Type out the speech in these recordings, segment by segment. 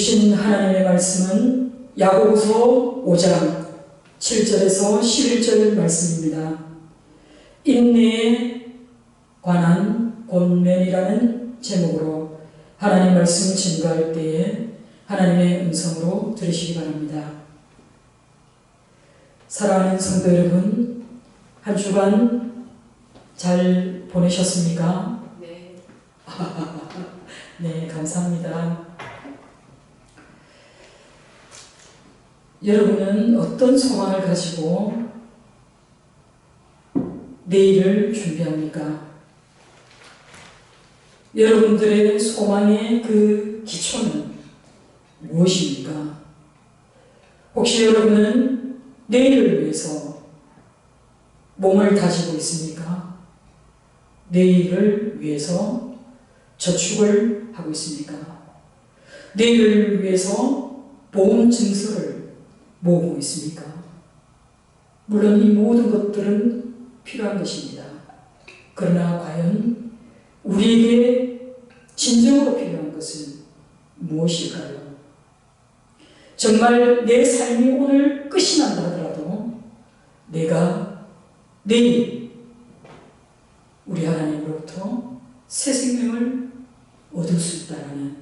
주신 하나님의 말씀은 야고보서 5장 7절에서 11절 말씀입니다. 인내에 관한 권면이라는 제목으로 하나님 말씀 증거할 때에 하나님의 음성으로 들으시기 바랍니다. 사랑하는 성도 여러분, 한 주간 잘 보내셨습니까? 네. 네, 감사합니다. 여러분은 어떤 소망을 가지고 내일을 준비합니까? 여러분들의 소망의 그 기초는 무엇입니까? 혹시 여러분은 내일을 위해서 몸을 다지고 있습니까? 내일을 위해서 저축을 하고 있습니까? 내일을 위해서 보험 증서를 모으고 있습니까? 물론 이 모든 것들은 필요한 것입니다. 그러나 과연 우리에게 진정으로 필요한 것은 무엇일까요? 정말 내 삶이 오늘 끝이 난다 하더라도 내가 내일 우리 하나님으로부터 새 생명을 얻을 수 있다는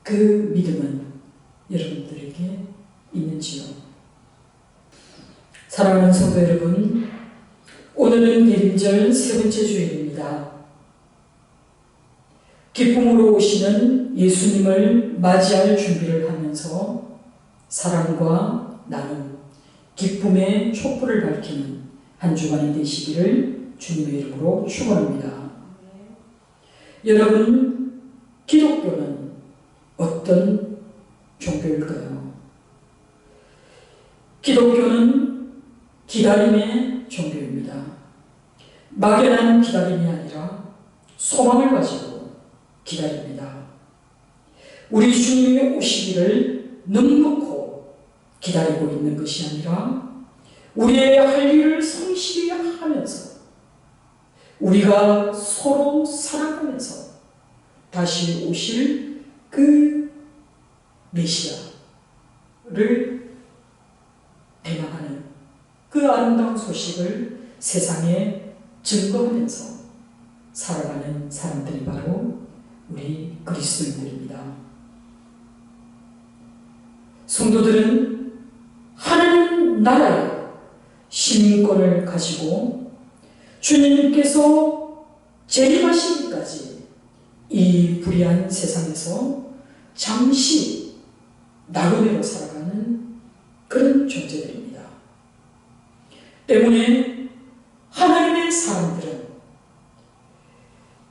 그 믿음은 여러분들에게 있는지요? 사랑하는 성도 여러분, 오늘은 대림절 세 번째 주일입니다. 기쁨으로 오시는 예수님을 맞이할 준비를 하면서 사랑과 나눔, 기쁨의 촛불을 밝히는 한 주간이 되시기를 주님의 이름으로 축원합니다. 여러분, 기독교는 어떤 종교일까요? 기독교는 기다림의 종교입니다. 막연한 기다림이 아니라 소망을 가지고 기다립니다. 우리 주님의 오시기를 넉넉히 기다리고 있는 것이 아니라 우리의 할 일을 성실히 하면서 우리가 서로 사랑하면서 다시 오실 그 메시아를 대망하는 그 아름다운 소식을 세상에 증거하면서 살아가는 사람들이 바로 우리 그리스도인들입니다. 성도들은 하나님 나라의 시민권을 가지고 주님께서 재림하시기까지 이 불의한 세상에서 잠시 나그네로 살아가는 그런 존재들입니다. 때문에 하나님의 사람들은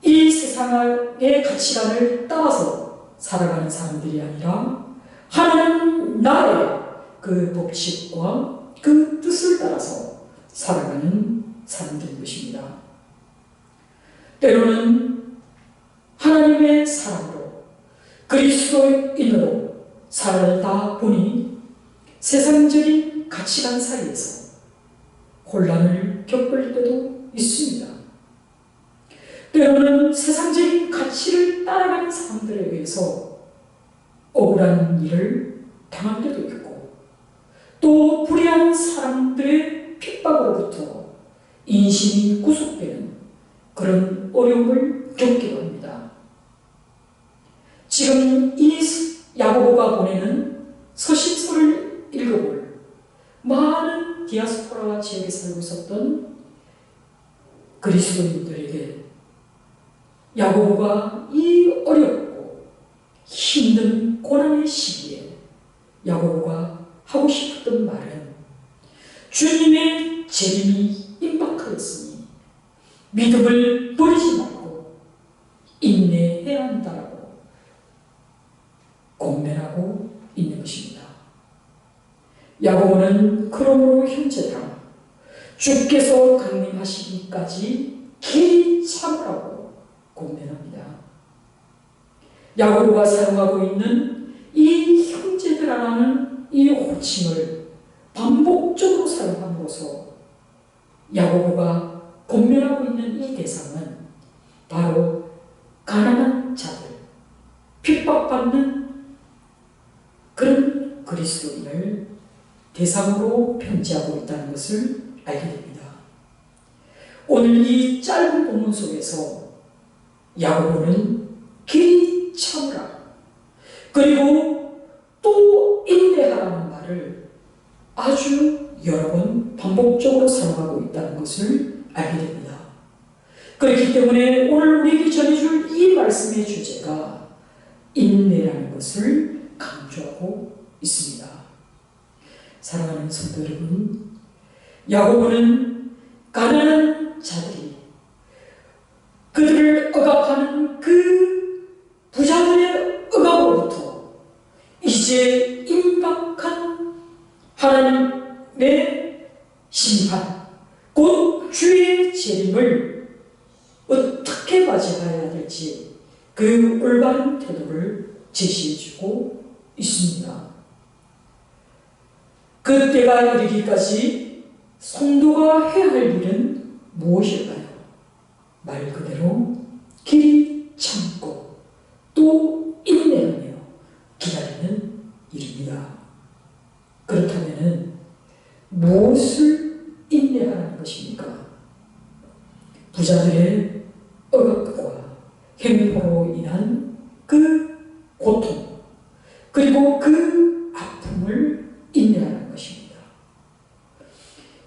이 세상의 가치관을 따라서 살아가는 사람들이 아니라 하나님 나라의 그 법칙과 그 뜻을 따라서 살아가는 사람들인 것입니다. 때로는 하나님의 사람으로 그리스도인으로 살다 보니 세상적인 가치관 사이에서 혼란을 겪을 때도 있습니다. 때로는 세상적인 가치를 따라가는 사람들에 의해서 억울한 일을 당할 때도 있고 또 불의한 사람들의 핍박으로부터 인심이 구속되는 그런 어려움을 겪기도 합니다. 지금 이 야고보가 보내는 서신서를 읽어볼 많은 디아스포라 지역에 살고 있었던 그리스도인들에게 야고보가 이 어렵고 힘든 고난의 시기에 야고보가 하고 싶었던 말은 주님의 재림이 임박하였으니 믿음을 버리지 말고 인내해야 한다라고 권면하고 있는 것입니다. 야고보는 그러므로 형제들아 주께서 강림하시기까지 길이 참으라고 권면합니다. 야고보가 사용하고 있는 이 형제들아라는 이 호칭을 반복적으로 사용함으로써 야고보가 권면하고 있는 이 대상은 바로 가난한 자들, 핍박받는 대상으로 편지하고 있다는 것을 알게 됩니다. 오늘 이 짧은 본문 속에서 야고보는 길이 참으라, 그리고 또 인내하라는 말을 아주 여러 번 반복적으로 사용하고 있다는 것을 알게 됩니다. 그렇기 때문에 오늘 우리에게 전해줄 이 말씀의 주제가 인내라는 것을 강조하고 있습니다. 사랑하는 성도 여러분, 야고보는 가난한 자들이 그들을 억압하는 그 부자들의 억압으로부터 이제 임박한 하나님의 심판, 곧 주의 재림을 어떻게 맞이해야 될지 그 올바른 태도를 제시해주고 있습니다. 그때가 이르기까지 성도가 해야 할 일은 무엇일까요? 말 그대로 길이 참고 또 인내하며 기다리는 일입니다. 그렇다면 무엇을 인내하라는 것입니까? 부자들의 억압과 행포로 인한 그 고통, 그리고 그 아픔을 인내하라는 것입니다.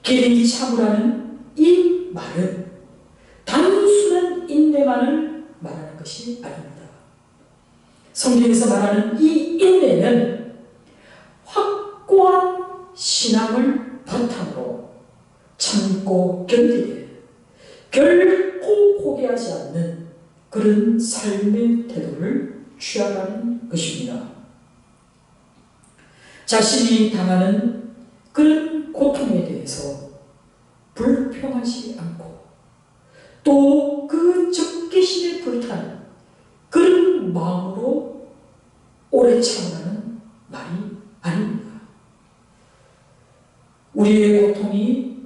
길이 참으라는 이 말은 단순한 인내만을 말하는 것이 아닙니다. 성경에서 말하는 이 인내는 확고한 신앙을 바탕으로 참고 견디게, 결코 포기하지 않는 그런 삶의 태도를 취하라는 것입니다. 자신이 당하는 그런 고통에 대해서 불평하지 않고 또 그 적개심에 불타는 그런 마음으로 오래 참으라는 말이 아닙니다. 우리의 고통이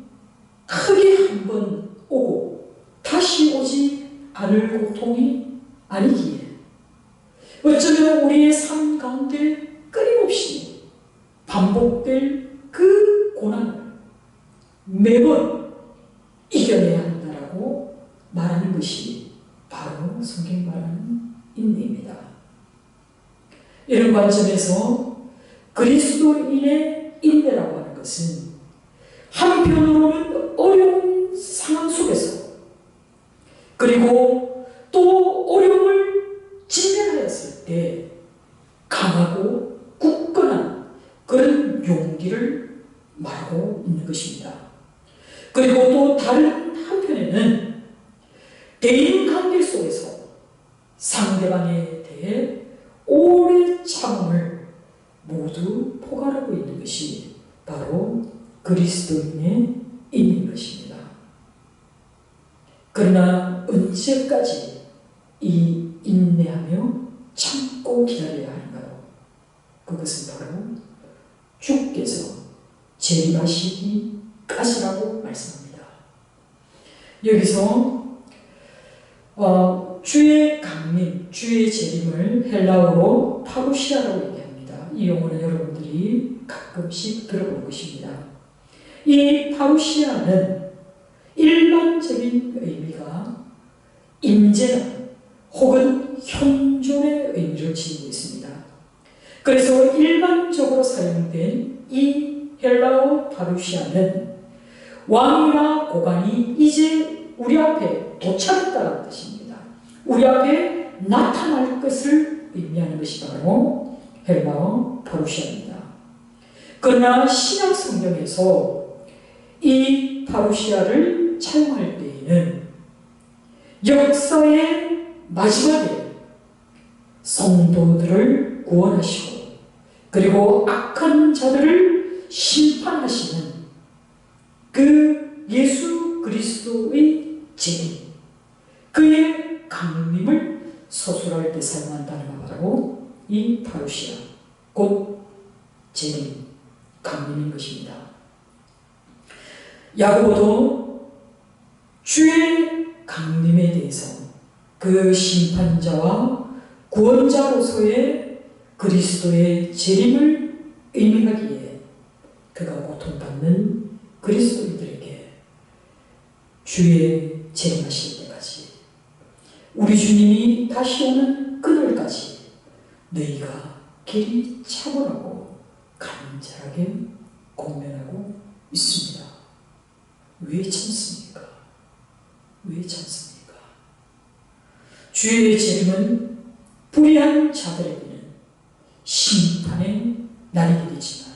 크게 한번 오고 다시 오지 않을 고통이 아니기에 어쩌면 우리의 삶 가운데 끊임없이 반복될 그 고난을 매번 이겨내야 한다라고 말하는 것이 바로 성경이 말하는 인내입니다. 이런 관점에서 그리스도인의 인내라고 하는 것은 한편으로는 어려운 상황 속에서, 그리고 또 어려움을 직면하였을 때 강하고 굳건한 그런 용기를 말하고 있는 것입니다. 그리고 또 다른 한편에는 대인관계 속에서 상대방에 대해 오래 참음을 모두 포괄하고 있는 것이 바로 그리스도인의 인인 것입니다. 그러나 언제까지 이 인내하며 참고 기다려야 하는가요? 그것은 바로 주께서 재림하시기까지라고 말씀합니다. 여기서 주의 강림, 주의 재림을 헬라어로 파루시아라고 얘기합니다. 이 용어는 여러분들이 가끔씩 들어볼 것입니다. 이 파루시아는 일반적인 의미가 임재나 혹은 현존의 의미를 지니고 있습니다. 그래서 일반적으로 사용된 이 헬라어 파루시아는 왕이나 고관이 이제 우리 앞에 도착했다는 뜻입니다. 우리 앞에 나타날 것을 의미하는 것이 바로 헬라어 파루시아입니다. 그러나 신약 성경에서 이 파루시아를 사용할 때에는 역사의 마지막에 성도들을 구원하시고 그리고 악한 자들을 심판하시는 그 예수 그리스도의 재림, 그의 강림을 서술할 때 사용한다는 것 바로 이 파루시아, 곧 재림, 강림인 것입니다. 야고보도 주의 강림에 대해서 그 심판자와 구원자로서의 그리스도의 재림을 의미하기에 그가 고통받는 그리스도인들에게 주의 재림하실 때까지, 우리 주님이 다시 오는 그날까지 너희가 길이 참으라고 간절하게 권면하고 있습니다. 왜 참습니까? 왜 참습니까? 주의 재림은 불의한 자들에게는 심판의 날이게 되지만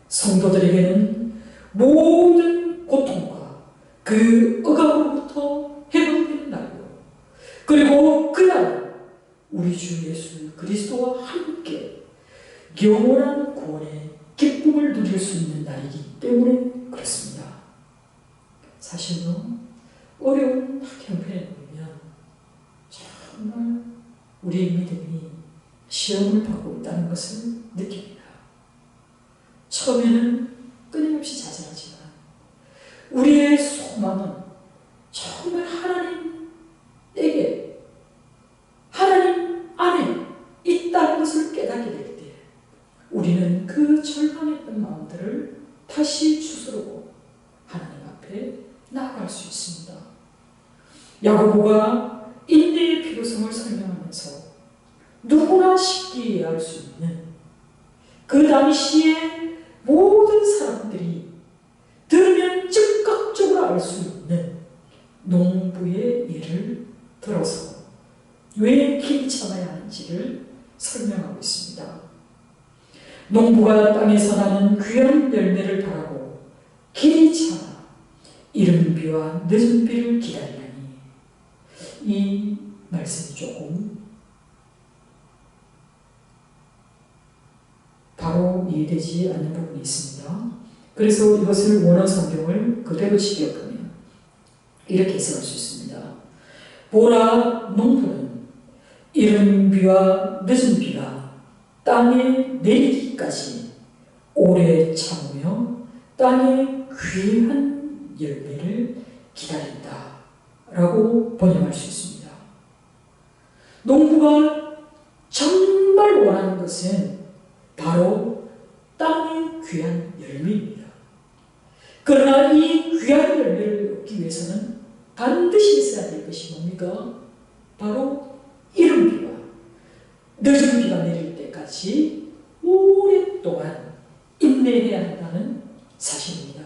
성도들에게는 모든 고통과 그 억압으로부터 해방되는 날이고, 그리고 그날 우리 주 예수 그리스도와 함께 영원한 구원의 기쁨을 누릴 수 있는 날이기 때문에 그렇습니다. 사실로 어려운 형편에 놓이면 정말 우리의 믿음이 시험을 받고 있다는 것을 느낍니다. 처음에는 끊임없이 좌절하지만 우리의 소망은 정말 하나님에게, 하나님 안에 있다는 것을 깨닫게 될 때 우리는 그 절망했던 마음들을 다시 추스르고 하나님 앞에 나아갈 수 있습니다. 야고보가 인내의 필요성을 설명하면서 누구나 쉽게 이해할 수 있는 그 당시에 모든 사람들이 들으면 즉각적으로 알 수 있는 농부의 예를 들어서 왜 길이 참아야 하는지를 설명하고 있습니다. 농부가 땅에서 나는 귀한 열매를 바라고 길이 참아 이른 비와 늦은 비를 기다리라니. 이 말씀이 조금 바로 이해되지 않는 부분이 있습니다. 그래서 이것을 원어 성경을 그대로 직역하면 이렇게 해석할 수 있습니다. 보라, 농부는 이른 비와 늦은 비가 땅에 내리기까지 오래 참으며 땅의 귀한 열매를 기다린다 라고 번역할 수 있습니다. 농부가 정말 원하는 것은 바로 땅의 귀한 열매입니다. 그러나 이 귀한 열매를 얻기 위해서는 반드시 있어야 될 것이 뭡니까? 바로 이른 비와 늦은 비가 내릴 때까지 오랫동안 인내해야 한다는 사실입니다.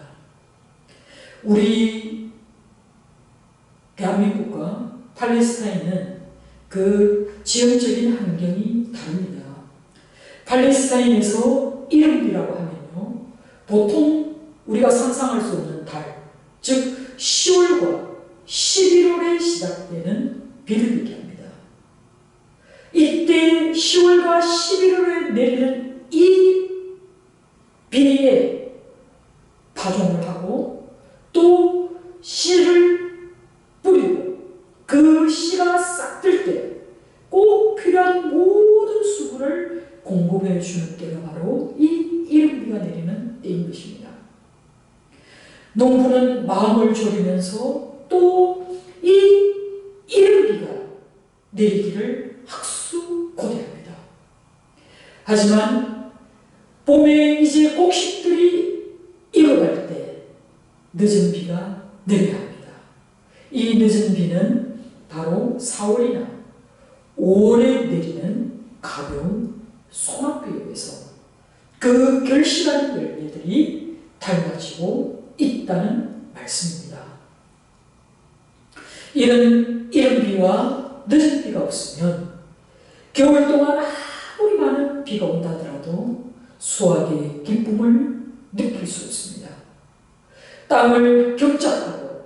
우리 대한민국과 팔레스타인은 그 지역적인 환경이 다릅니다. 팔레스타인에서 이른비라고 하면요, 보통 우리가 상상할 수 없는 달, 즉 10월과 11월에 시작되는 비를 얘기합니다. 이때 10월과 11월에 내리는 이 비에 파종을 하고 또 씨를 뿌리고 그 씨가 싹 들 때 꼭 필요한 모든 수분을 공급해 주는 때가 바로 이 이른비가 내리는 때인 것입니다. 농부는 마음을 졸이면서 또 이 이른비가 내리기를 학수고대합니다. 하지만 봄에 이제 곡식들이 익어갈 때 늦은 비가 내려야 합니다. 이 늦은 비는 바로 4월이나 5월에 내리는 가벼운 소낙비에 의해서 그 결실한 열매들이 닮아지고 있다는 말씀입니다. 이런 이른 비와 늦은 비가 없으면 겨울 동안 아무리 많은 비가 온다 하더라도 수확의 기쁨을 느낄 수 없습니다. 땅을 경작하고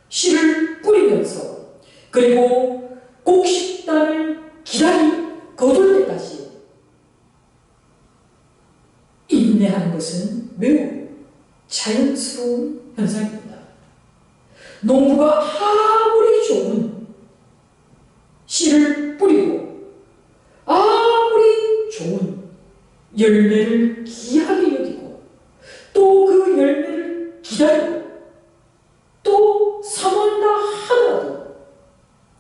씨를 뿌리면서 그리고 곡식단을 거둘 때까지 인내하는 것은 매우 자연스러운 현상입니다. 농부가 아무리 좋은 씨를 뿌리고 아무리 좋은 열매를 귀하게 여기고 또 그 열매를 기다리고 또 사모한다 하더라도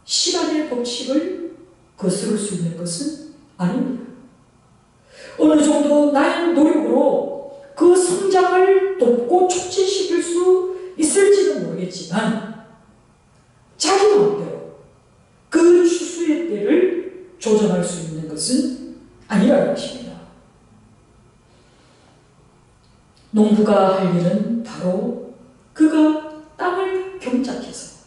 시간의 법칙을 거스를 수 있는 것은 아닙니다. 어느 정도 나의 노력으로 그 성장을 돕고 조정할 수 있는 것은 아니라는 것입니다. 농부가 할 일은 바로 그가 땅을 경작해서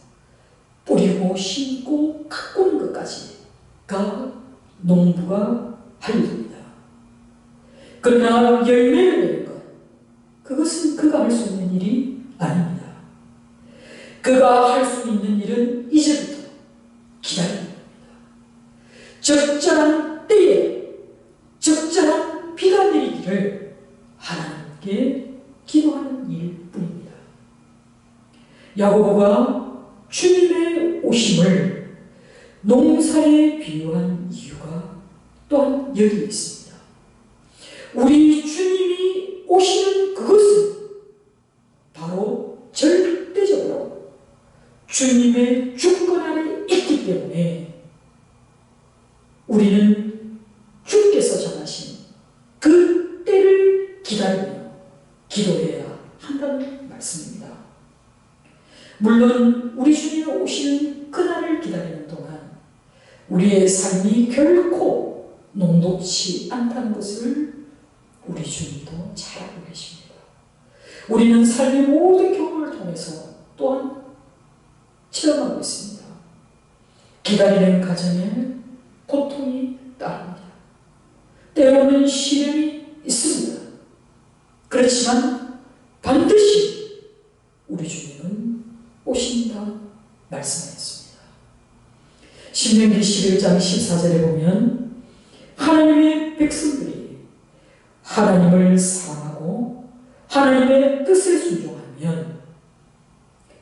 뿌리고 심고 가꾸는 것까지가 농부가 할 일입니다. 그러나 열매를 내는 것, 그것은 그가 할 수 있는 일이 아닙니다. 그가 할 수 있는 일은 이제부터 기다리는 겁니다. 적절한 때에 적절한 비가 내리기를 하나님께 기도하는 일뿐입니다. 야고보가 주님의 오심을 농사에 비유한 이유가 또한 여기 있습니다. 우리 주님이 오시는 그것은 바로 절대적으로 주님의 주권 아래 있기 때문에 우리는 주께서 정하신 그 때를 기다리며 기도해야 한다는 말씀입니다. 물론 우리 주님이 오시는 그날을 기다리는 동안 우리의 삶이 결코 녹록지 않다는 것을 우리 주님도 잘 알고 계십니다. 우리는 삶의 모든 경험을 통해서 또한 체험하고 있습니다. 기다리는 과정에 고통이 따릅니다. 때로는 시련이 있습니다. 그렇지만 반드시 우리 주님은 오신다 말씀하셨습니다. 신명기 11장 14절에 보면 하나님의 백성들이 하나님을 사랑하고 하나님의 뜻에 순종하면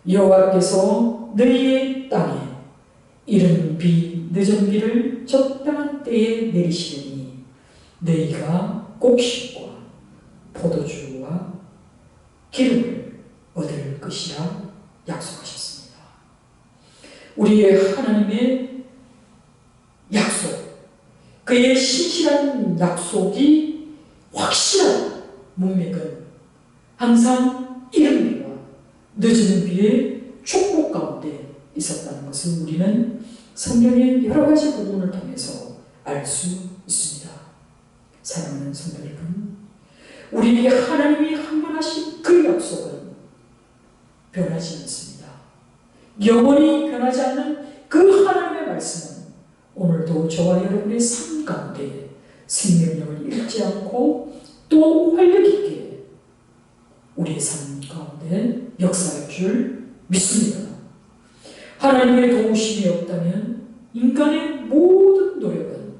여호와께서 너희의 땅에 이른 비 늦은 비를 적당한 때에 내리시리니 너희가 곡식과 포도주와 기름을 얻을 것이라 약속하셨습니다. 우리의 하나님의 약속, 그의 신실한 약속이 확실한 문맥은 항상 이른 비와 늦은 비의 축복 가운데 있었다는 것을 우리는 성경의 여러 가지 부분을 통해서 알 수 있습니다. 사랑하는 성도 여러분, 우리에게 하나님이 한 번 하신 그 약속은 변하지 않습니다. 영원히 변하지 않는 그 하나님의 말씀은 오늘도 저와 여러분의 삶 가운데 생명력을 잃지 않고 또 활력 있게 우리의 삶 가운데 역사할 줄 믿습니다. 하나님의 도우심이 없다면 인간의 모든 노력은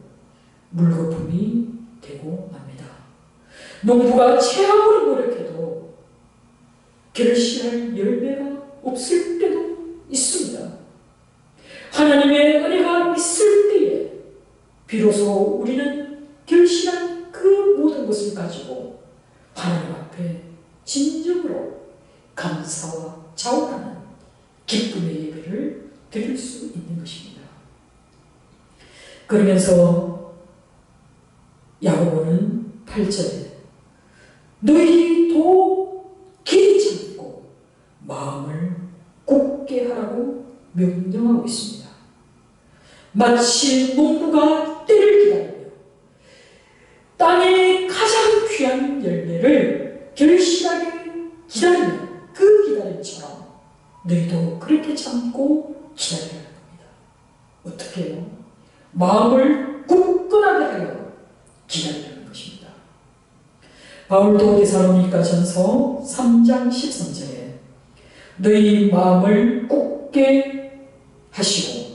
물거품이 되고 맙니다. 농부가 채아무리 노력해도 결실할 열매가 없을 때도 있습니다. 하나님의 은혜가 있을 때에 비로소 우리는 결실한 그 모든 것을 가지고 하나님 앞에 진정으로 감사와 자원하는 기쁨의 예배를 드릴 수 있는 것입니다. 그러면서 야고보는 8절에 너희도 길이 참고 마음을 굳게 하라고 명령하고 있습니다. 마치 농부가 때를 기다리며 땅의 가장 귀한 열매를 결실하게 기다리는 그 기다림처럼 너희도 그렇게 참고 기다려야 합니다. 어떻게 해요? 마음을 굳건하게 하여 기다리는 것입니다. 바울도 데살로니가전서 3장 13절에 너희 마음을 굳게 하시고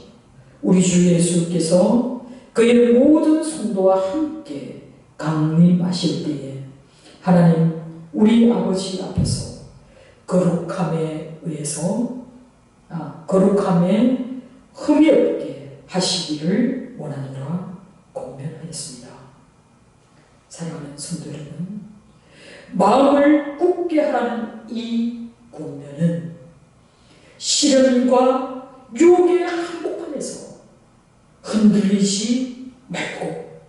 우리 주 예수께서 그의 모든 성도와 함께 강림하실 때에 하나님 우리 아버지 앞에서 거룩함에 의해서 거룩함에 흠이 없게 하시기를 원하노라 공면하였습니다. 사랑하는 성도 여러분, 마음을 굳게 하라는 이 공면은 시련과 유혹의 한복판에서 흔들리지 말고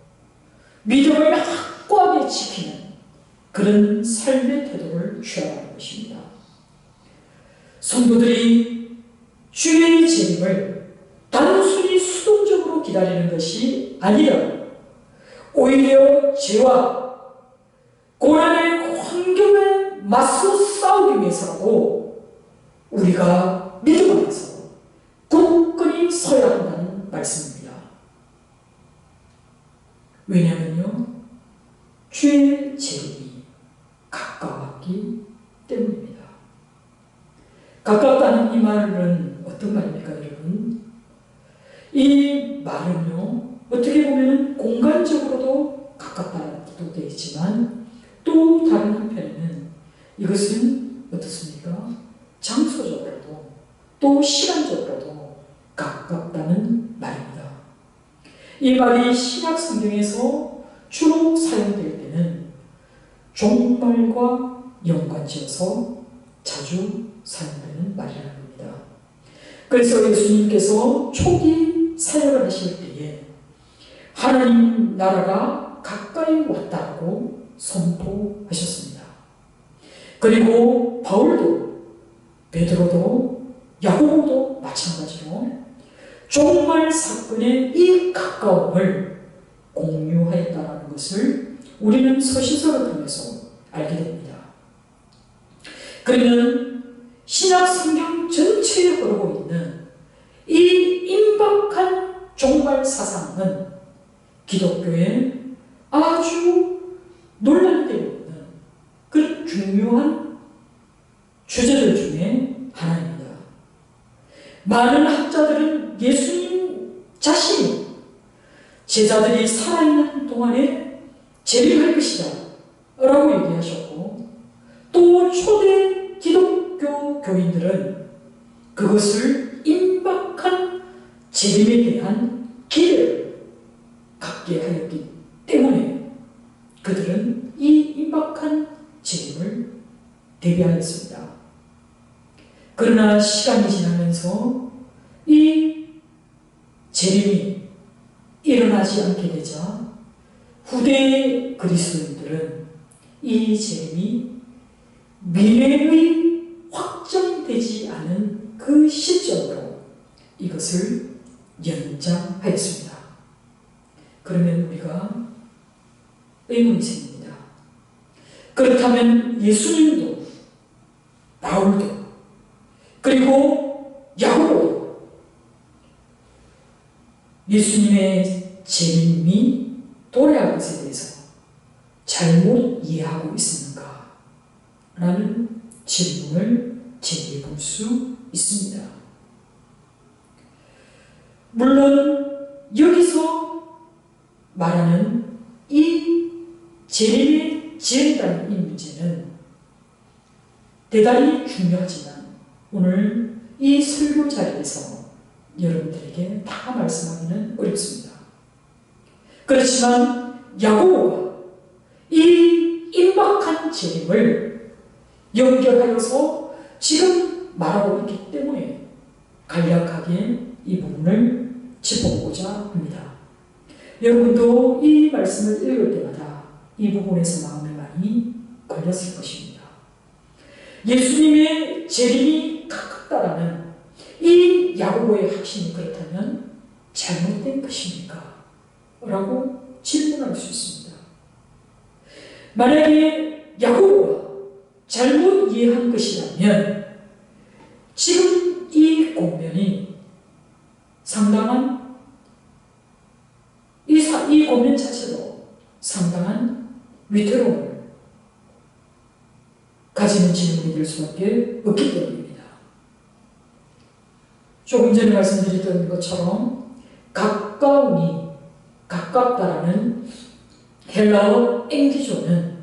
믿음을 확고하게 지키는 그런 삶의 태도를 취하라는 것입니다. 성도들이 주의 재림을 단순히 수동적으로 기다리는 것이 아니라 오히려 죄와 고난의 환경에 맞서 싸우기 위해서라도 우리가 믿음 안에서 굳건히 서야 한다는 말씀입니다. 왜냐하면요, 주의 재림이 가까웠기 때문입니다. 가깝다는 이 말은 어떤 말입니까, 여러분? 이 말은요, 어떻게 보면 공간적으로도 가깝다고 되어 있지만 또 다른 한편에는 이것은 어떻습니까? 장소적으로도 또 시간적으로도 가깝다는 말입니다. 이 말이 신약 성경에서 주로 사용될 때는 종말과 연관지어서 자주 사용되는 말이라는 겁니다. 그래서 예수님께서 초기 사역을 하실 때에 하나님 나라가 가까이 왔다고 선포하셨습니다. 그리고 바울도, 베드로도, 야고보도 마찬가지로 종말 사건의 이 가까움을 공유하였다는 것을 우리는 서신서를 통해서 알게 됩니다. 그러면 신약 성경 전체에 흐르고 있는 이 임박한 종말 사상은 기독교의 아주 논란이 되고 있는 그런 중요한 주제들 중에 하나입니다. 많은 학자들은 예수님 자신이 제자들이 살아있는 동안에 재림할 것이다 라고 얘기하셨고, 또 초대 기독교 교인들은 그것을 임박한 재림에 대한 기대를 갖게 하였기 때문에 그들은 이 임박한 재림을 대비하였습니다. 그러나 시간이 지나면서 이 재림이 일어나지 않게 되자 후대의 그리스도인들은 이 재림이 미래의 확정되지 않은 그 시점으로 이것을 연장하였습니다. 그러면 우리가 의문이 생깁니다. 그렇다면 예수님도, 바울도, 그리고 야고보도 예수님의 재림이 도래할 것에 대해서 잘못 이해하고 있습니까? 라는 질문을 제기해 볼 수 있습니다. 물론 여기서 말하는 이 재림의 지연이라는 이 문제는 대단히 중요하지만 오늘 이 설교 자리에서 여러분들에게 다 말씀하기는 어렵습니다. 그렇지만 야고보가 이 임박한 재림을 연결하여서 지금 말하고 있기 때문에 간략하게 이 부분을 짚어보고자 합니다. 여러분도 이 말씀을 읽을 때마다 이 부분에서 마음에 많이 걸렸을 것입니다. 예수님의 재림이 가깝다라는 이 야고보의 확신이 그렇다면 잘못된 것입니까? 라고 질문할 수 있습니다. 만약에 야고보가 잘못 이해한 것이라면 지금 이 권면이 상당한 이 권면 자체도 상당한 위태로움을 가지는 질문이 될 수밖에 없기 때문입니다. 조금 전에 말씀드렸던 것처럼 가까움이 가깝다라는 헬라어 엔기조는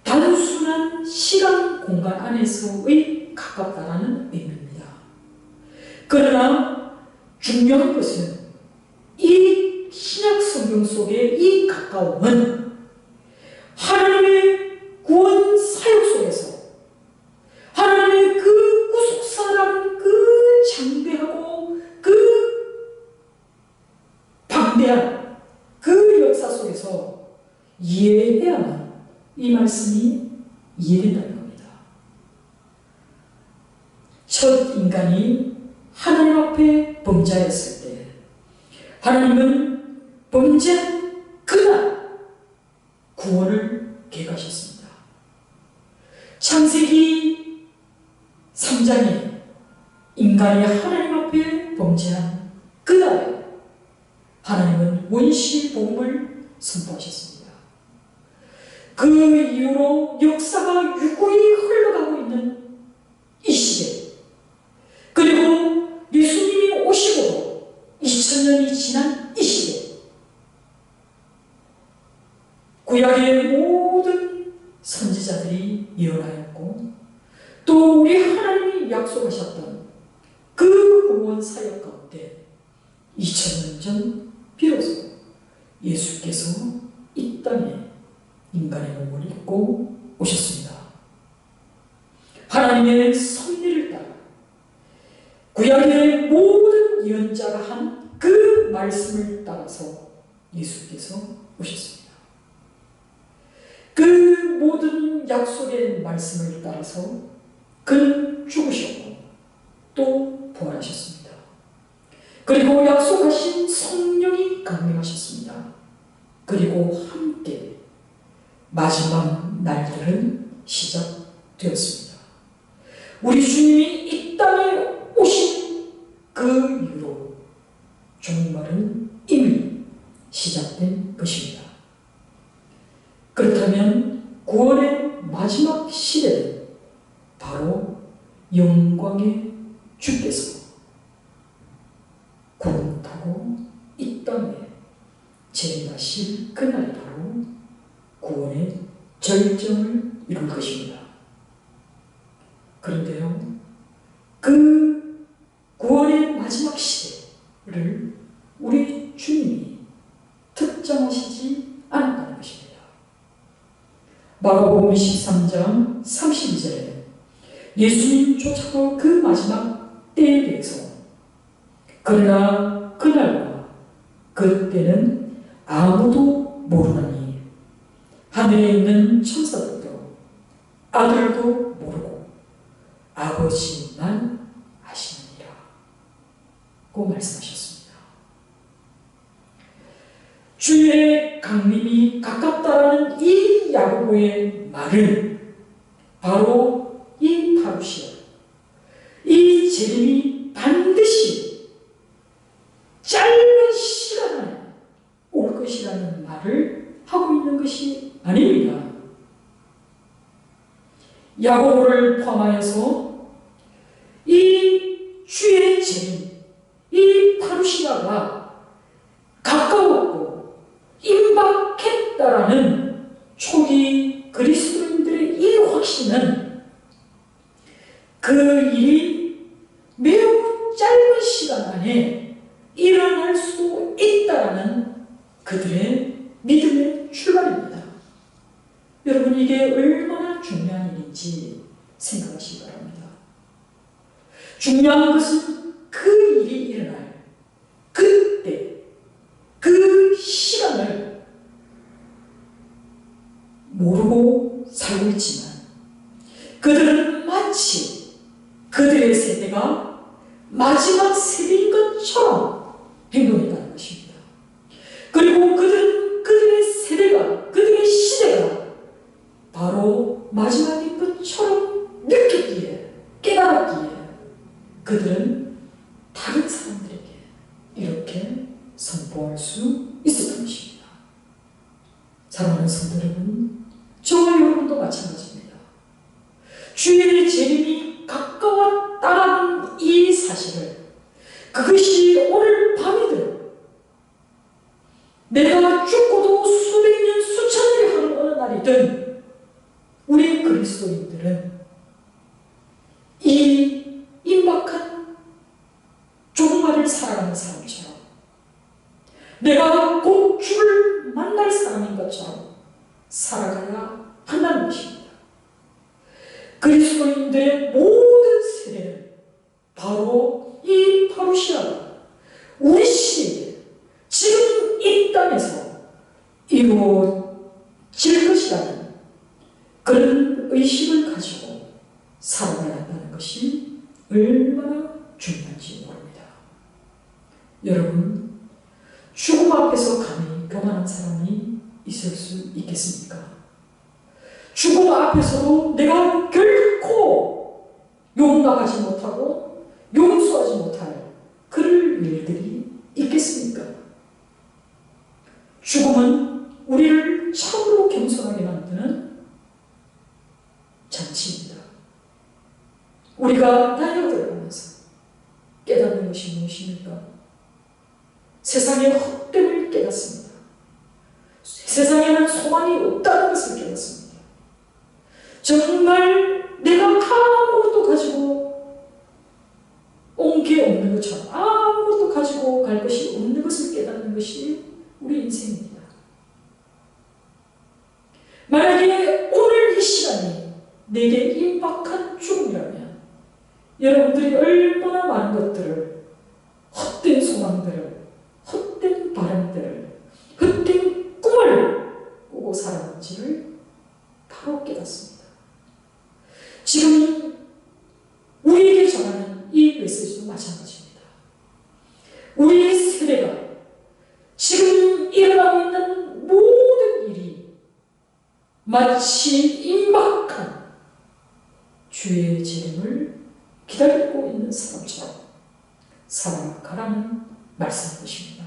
단순한 시간 공간 안에서의 가깝다라는 의미입니다. 그러나 중요한 것은 이 신약 성경 속의 이 가까움은 하나님의 구원 사역 속에서 하나님의 그 구속사라는 그 장대하고 그 방대한 그 역사 속에서 이해해야만 이 말씀이 이해된다는 겁니다. 첫 인간이 하나님 앞에 범죄하였을 때 하나님은 범죄한 그날 구원을 계획하셨습니다. 창세기 3장에 인간이 하나님 앞에 범죄한 그날에 하나님은 원시 복음을 선포하셨습니다. 그 이후로 역사가 유고히 흘러가고 있는 이 시대, 그리고 예수님이 오시고 2000년이 지난 이 시대, 구약의 모든 선지자들이 예언하였고 또 우리 하나님이 약속하셨던 그 구원 사역 가운데 2000년 전 비로소 예수께서 이 땅에 인간의 몸을 입고 오셨습니다. 하나님의 섭리를 따라 구약의 모든 예언자가 한 그 말씀을 따라서 예수께서 오셨습니다. 그 모든 약속의 말씀을 따라서 그는 죽으셨고 또 부활하셨습니다. 그리고 약속하신 성령이 강림하셨습니다. 그리고 함께 마지막 날들은 시작되었습니다. 우리 주님이 이 땅에 오신 그 이후로 종말은 이미 시작된 것입니다. 그렇다면 구원의 마지막 시대는 바로 영광의 주께서 구름 타고 이 땅에 재림하실 그날이 바로 구원의 절정을 이룰 것입니다. 그런데요, 그 구원의 마지막 시대를 우리 주님이 특정하시지 않았다는 것입니다. 마가복음 13장 32절에 예수님 쫓아올 그 마지막 때에 대해서 그러나 그날과 그때는 아무도 모르나니 하늘에 있는 천사들도 아들도 모르고 아버지만 아시느니라 고 말씀하셨습니다. 주의 강림이 가깝다라는 이 야고보의 말은 바로 이 파루시아, 이 재림이 반드시 짧은 시간 안에 올 것이라는 말을 하고 있는 것이 아닙니다. 야고보를 포함하여서 이 주의 재림, 이 파루시아가 가까웠고 임박했다라는 초기 그리스도인들의 이 확신은 그 일이 매우 짧은 시간 안에 일어날 수 있다라는 그들의 믿음의 출발입니다. 여러분, 이게 얼마나 중요한 일인지 생각하시기 바랍니다. 중요한 것은 그 일이 일어날 그때, 그 시간을 모르고 살고 있지만 그들은 마치 그들의 세대가 마지막 세대인 것처럼 행동했다는 것입니다. 그리고 그들은 그들의 세대가, 그들의 시대가 바로 마지막인 것처럼 느꼈기에, 깨달았기에 그들은 다른 사람들에게 이렇게 선포할 수 있었던 것입니다. 사랑하는 성도 여러분, 저와 여러분도 마찬가지입니다. 주의 재림이 가까웠다는 이 사실을, 그것이 오늘 밤이든 내가 죽고도 수백 년, 수천 년이 흐른 어느 날이든 우리 그리스도인들은 이 임박한 종말을 살아가는 사람처럼, 내가 곧 주를 만날 사람인 것처럼 살아가야 한다는 것입니다. 그리스도인들의 모든 세대는 바로 이 파루시아가 우리 시대에 지금 이 땅에서 이루어질 것이라는 그런 의식을 가지고 살아가야 한다는 것이 얼마나 중요한지 모릅니다. 여러분, 앞에서 감히 교만한 사람이 있을 수 있겠습니까? 죽음 앞에서도 내가 결코 용납하지 못하고 용서하지 못할 그럴 일들이 있겠습니까? 죽음은 우리를 참으로 겸손하게 만드는 잔치입니다. 우리가 나이가 들어가면서 깨닫는 것이 무엇입니까? 세상의 헛됨을 깨닫습니다. 세상에는 소망이 없다는 것을 깨닫습니다. 정말 내가 아무것도 가지고 온 게 없는 것처럼 아무것도 가지고 갈 것이 없는 것을 깨닫는 것이 우리 인생입니다. 만약에 오늘 이 시간이 내게 임박한 죽음이라면 여러분들이 얼마나 많은 것들을, 헛된 소망들을, 헛된 바람들을, 헛된 꿈을 꾸고 살아왔는지를 바로 깨닫습니다. 지금 우리에게 전하는 이 메시지도 마찬가지입니다. 우리 세대가 지금 일어나고 있는 모든 일이 마치 임박한 주의 재림을 기다리고 있는 사람처럼 살아가라는 말씀인 것입니다.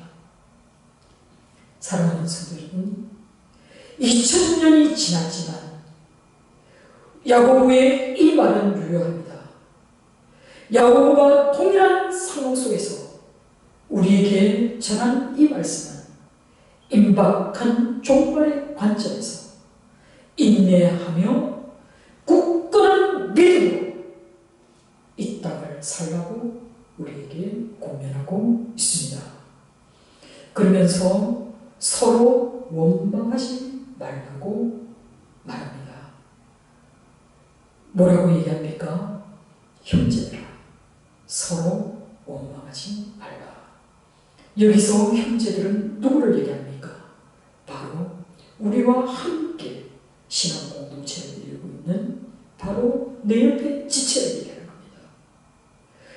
사랑하는 성도 여러분, 2000년이 지났지만 야고보의 이 말은 유효합니다. 야고보가 동일한 상황 속에서 우리에게 전한 이 말씀은 임박한 종말의 관점에서 인내하며 굳건한 믿음으로 이 땅을 살라고 우리에게 권면하고 있습니다. 그러면서 서로 원망하지 말라고 말합니다. 뭐라고 얘기합니까? 형제들아, 서로 원망하지 말라. 여기서 형제들은 누구를 얘기합니까? 바로 우리와 함께 신앙 공동체를 이루고 있는 바로 내 옆에 지체를 얘기하는 겁니다.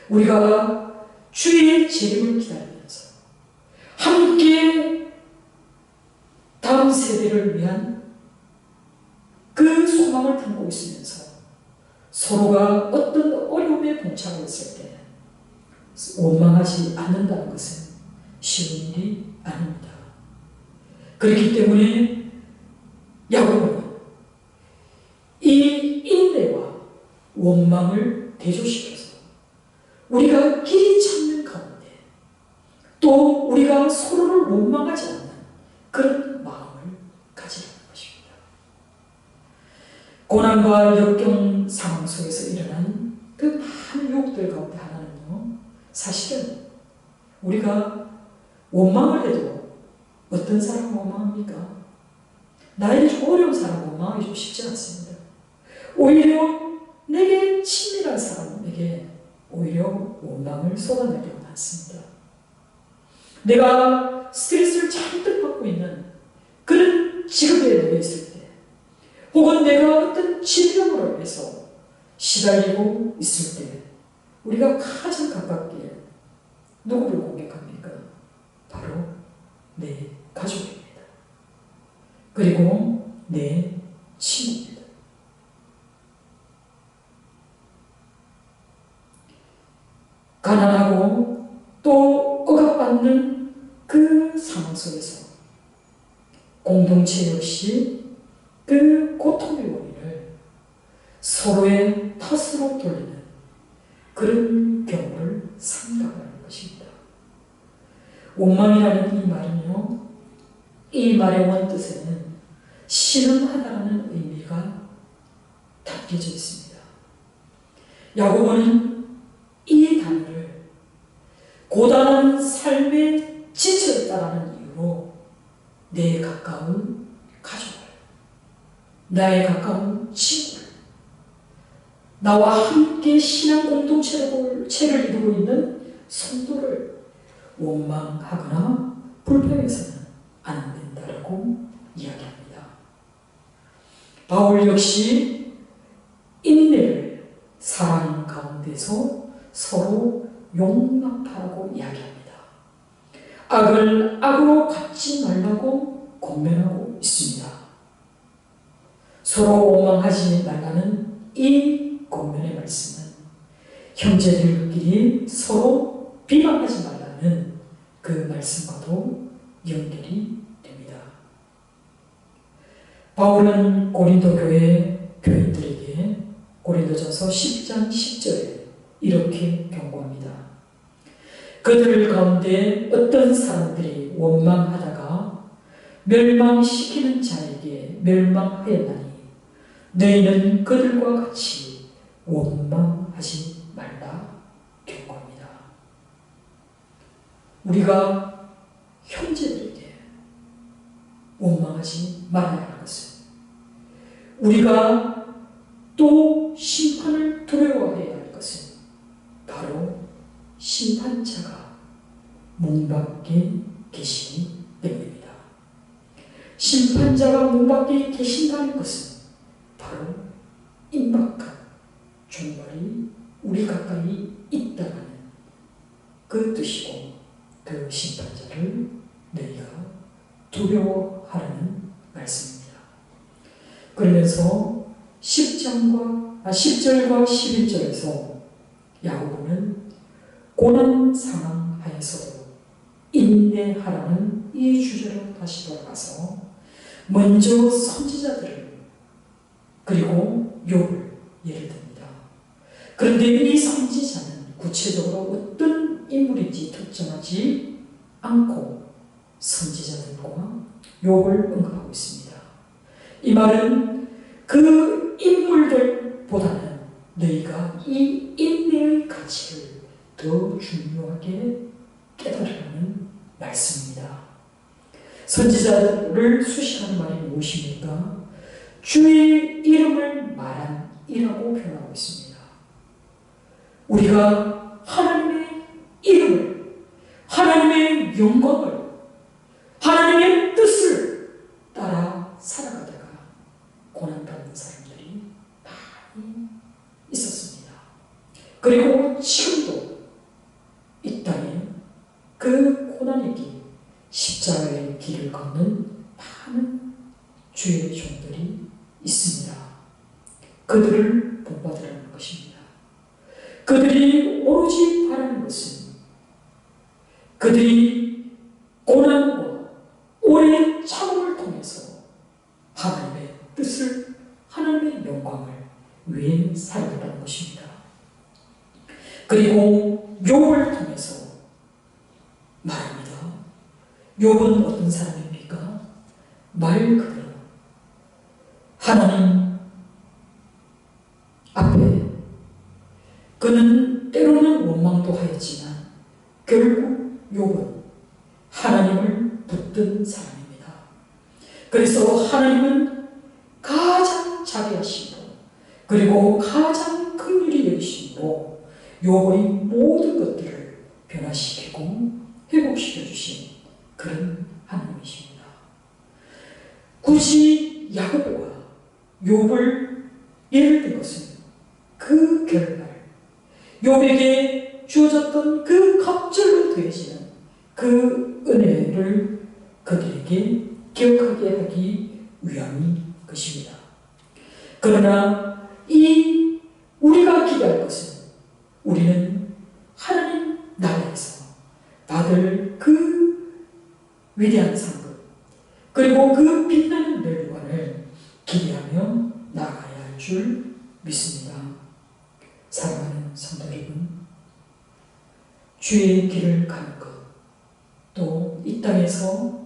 우리가 주의 재림을 기다리면서 함께 다음 세대를 위한 그 소망을 품고 있으면서 서로가 어떤 어려움에 봉착했을 때 원망하지 않는다는 것은 쉬운 일이 아닙니다. 그렇기 때문에 야고보는 이 인내와 원망을 대조시켜서 우리가 길이 찾는 가운데 또 우리가 서로를 원망하지 않는 그런 마음을 가지라는 것입니다. 고난과 역경 상황 속에서 일어난 그 많은 유혹들 가운데 하나는요, 사실은 우리가 원망을 해도 어떤 사람을 원망합니까? 나에게 좀 어려운 사람 원망하기 좀 쉽지 않습니다. 오히려 내게 친밀한 사람에게 오히려 원망을 쏟아내려고 많습니다. 내가 스트레스를 잔뜩 받고 있는 그런 직업에 놓여 있을 때, 혹은 내가 어떤 질병으로 인해서 시달리고 있을 때 우리가 가장 가깝게 누구를 공격합니까? 바로 내 가족입니다. 그리고 내 친구입니다. 가난하고 또 억압받는 그 상황 속에서 공동체 역시 그 고통의 원인을 서로의 탓으로 돌리는 그런 경우를 생각하는 것입니다. 원망이라는 이 말은요, 이 말의 원뜻에는 신음하다라는 의미가 담겨져 있습니다. 야고보는 이 단어를 고단한 삶의 지쳤다라는 이유로 내 가까운 가족을, 나의 가까운 친구를, 나와 함께 신앙 공동체를 이루고 있는 성도를 원망하거나 불평해서는 안 된다라고 이야기합니다. 바울 역시 인내를 사랑 가운데서 서로 용납하라고 이야기합니다. 악을 악으로 갚지 말라고 권면하고 있습니다. 서로 원망하지 말라는 이 권면의 말씀은 형제들끼리 서로 비방하지 말라는 그 말씀과도 연결이 됩니다. 바울은 고린도 교회 교인들에게 고린도전서 10장 10절에 이렇게 경고합니다. 그들 가운데 어떤 사람들이 원망하다가 멸망시키는 자에게 멸망하였나니 너희는 그들과 같이 원망하지 말라 경고합니다. 우리가 형제들에게 원망하지 말아야 하는 것은 우리가 또 심판을 두려워해야 할 것은 바로 심판자가 문 밖에 계시기 때문입니다. 심판자가 문 밖에 계신다는 것은 바로 임박한 종말이 우리 가까이 있다는 그 뜻이고 그 심판자를 너희가 두려워하라는 말씀입니다. 그러면서 10절과 11절에서 야고보는 고난 상황 하에서도 인내하라는 이 주제로 다시 돌아가서 먼저 선지자들을 그리고 욥을 예를 듭니다. 그런데 이 선지자는 구체적으로 어떤 인물인지 특정하지 않고 선지자들과 욥을 언급하고 있습니다. 이 말은 그 인물들보다는 너희가 이 인내의 가치를 더 중요하게 깨달으라는 말씀입니다. 선지자를 수식하는 말이 무엇입니까? 주의 이름을 말한 이라고 표현하고 있습니다. 우리가 하나님의 이름을, 하나님의 영광을, 하나님의 뜻을 따라 살아가다가 고난받는 사람들이 많이 있었습니다. 그리고 지금도 이 땅에 그 고난의 길, 십자가의 길을 걷는 많은 주의 종들이 있습니다. 그들을 본받으라는 것입니다. 그들이 오로지 바라는 것은 그들이 고난과 오랜 참음을 통해서 하나님의 뜻을, 하나님의 영광을 위해 살아가는 것입니다. 그리고 욥을 통해서 말합니다. 욥은 어떤 사람입니까? 말 그대로 하나님 앞에 그는 때로는 원망도 하였지만 결국 욥은 하나님을 붙든 사람입니다. 그래서 하나님은 가장 자비하시고 그리고 가장 긍휼히 여기시고 욥의 모든 것들을 변화시키고 회복시켜 주신 그런 하나님이십니다. 굳이 야고보가 욥을 예를 든 것은 그 결말, 욥에게 주어졌던 그 갑절로 더해지는 그 은혜를 그들에게 기억하게 하기 위함인 것입니다. 그러나 이 우리가 기대할 것은 우리는 하나님 나라에서 받을 그 위대한 상급 그리고 그 빛나는 멸관을 기대하며 나아가야 할 줄 믿습니다. 사랑하는 성도 여러분, 주의 길을 가는 것, 또 이 땅에서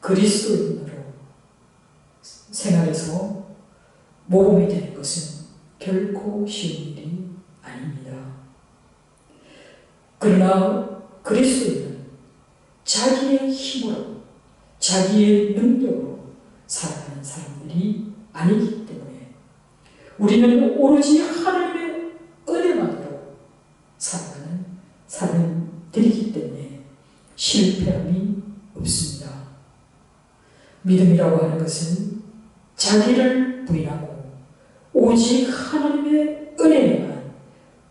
그리스도인으로 생활에서 모범이 되는 것은 결코 쉬운 일이 아닙니다. 그러나 그리스도인은 자기의 힘으로, 자기의 능력으로 살아가는 사람들이 아니기 때문에 우리는 오로지 하나님의 은혜만으로 살아가는 사람들이기 때문에 실패함이 없습니다. 믿음이라고 하는 것은 자기를 부인하고 오직 하나님의 은혜에만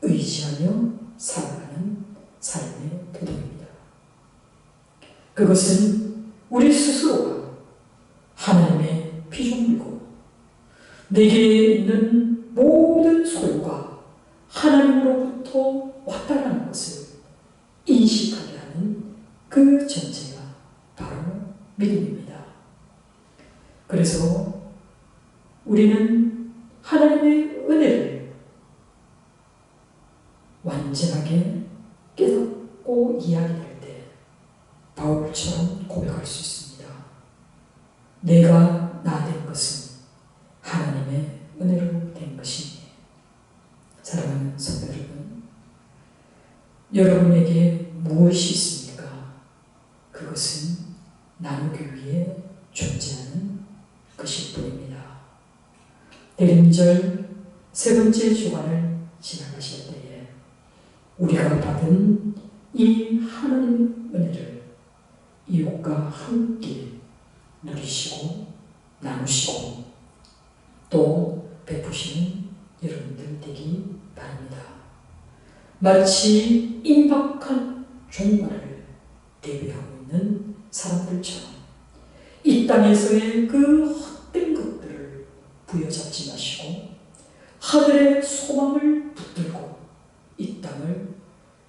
의지하며 살아가는 삶의 도덕입니다. 그것은 우리 스스로가 하나님의 피조물이고 내게 있는 모든 소유가 하나님으로부터 왔다는 것을 인식하게 하는 그 전제가 바로 믿음입니다. 그래서 우리는 하나님의 은혜를 완전하게 깨닫고 이야기할 때 바울처럼 고백할 수 있습니다. 내가 나 된 것은 하나님의 은혜로 된 것이니. 사랑하는 성도 여러분, 여러분에게 무엇이 있습니까? 그것은 나누기 위해 존재하는 것일 뿐입니다. 대림절 세 번째 주간을 지나가실 때에 우리가 받은 이 하나님의 은혜를 이웃과 함께 누리시고 나누시고 또 베푸시는 여러분들 되기 바랍니다. 마치 임박한 종말을 대비하고 있는 사람들처럼 이 땅에서의 그 헛된 것들을 부여잡지 마시고 하늘의 소망을 붙들고 이 땅을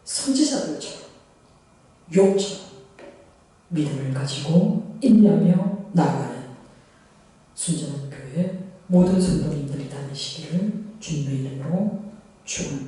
선지자들처럼 욥처럼 믿음을 가지고 인내하며 나아가는 순전한 교회 모든 성도님들이 다니시기를 주님의 이름으로 축원합니다.